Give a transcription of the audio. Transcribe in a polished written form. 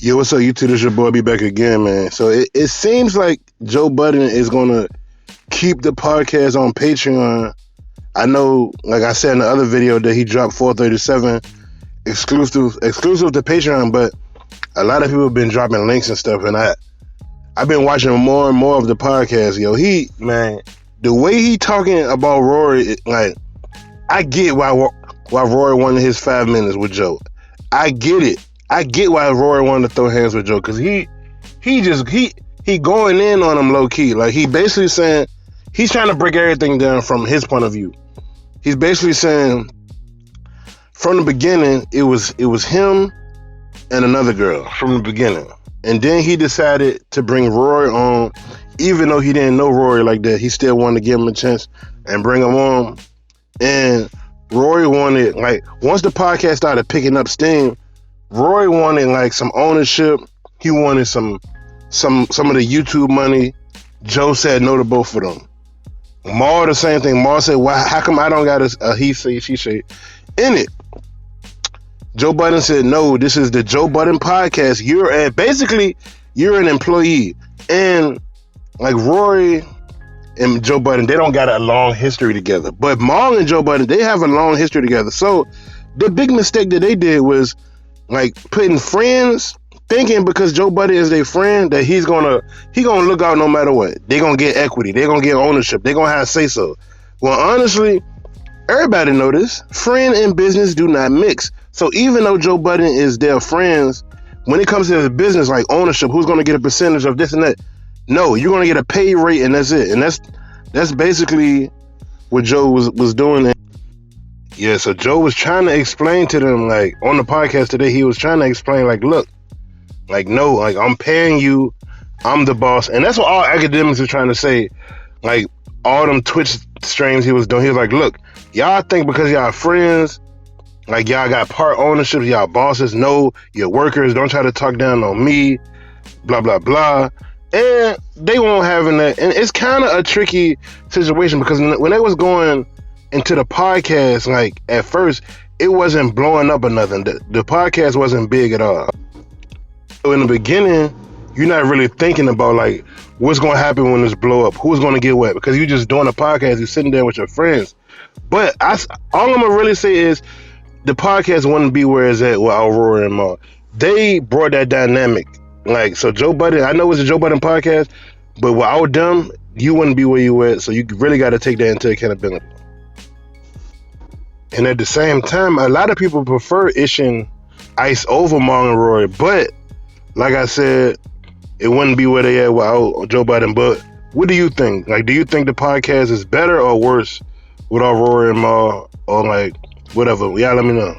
Yo, what's up, YouTube? This your boy, be back again, man. So it seems like Joe Budden is going to keep the podcast on Patreon. I know, like I said in the other video, that he dropped 437 exclusive to Patreon, but a lot of people have been dropping links and stuff, and I've been watching more and more of the podcast. Yo, the way he talking about Rory, like, I get why Rory wanted his 5 minutes with Joe. I get it. I get why Rory wanted to throw hands with Joe, because he going in on him low key. Like, he basically saying he's trying to break everything down from his point of view. He's basically saying from the beginning it was him and another girl from the beginning, and then he decided to bring Rory on, even though he didn't know Rory like that. He still wanted to give him a chance and bring him on. And Rory wanted, like, once the podcast started picking up steam, Rory wanted like some ownership. He wanted some of the YouTube money. Joe said no to both of them. Maul the same thing. Maul said, "Why? How come I don't got a he say she say in it?" Joe Budden said, "No, this is the Joe Budden podcast. You're an employee." And like Rory and Joe Budden, they don't got a long history together. But Maul and Joe Budden, they have a long history together. So the big mistake that they did was, like, putting friends, thinking because Joe Budden is their friend that he gonna look out no matter what. They gonna get equity. They gonna get ownership. They gonna have say so. Well, honestly, everybody know this. Friend and business do not mix. So even though Joe Budden is their friends, when it comes to the business, like ownership, who's gonna get a percentage of this and that? No, you're gonna get a pay rate, and that's it. And that's basically what Joe was doing. Yeah, so Joe was trying to explain to them, like, on the podcast today, he was trying to explain, like, look, like, no, like, I'm paying you, I'm the boss. And that's what all academics are trying to say. Like, all them Twitch streams he was doing, he was like, look, y'all think because y'all friends, like, y'all got part ownership, y'all bosses, no, you're workers, don't try to talk down on me, blah, blah, blah. And they won't have that. And it's kind of a tricky situation, because when they was going into the podcast, like, at first, it wasn't blowing up or nothing. The podcast wasn't big at all. So in the beginning, you're not really thinking about, like, what's going to happen when this blow up, who's going to get what, because you're just doing a podcast, you're sitting there with your friends. But all I'm going to really say is the podcast wouldn't be where it's at without Rory and Maul. They brought that dynamic. Like, so Joe Budden, I know it's a Joe Budden podcast, but without them, you wouldn't be where you at. So you really got to take that into accountability. And at the same time, a lot of people prefer Ishing Ice over Maul and Rory, but like I said, it wouldn't be where they at without Joe Budden. But what do you think? Like, do you think the podcast is better or worse without Rory and Maul, or like whatever? Y'all let me know.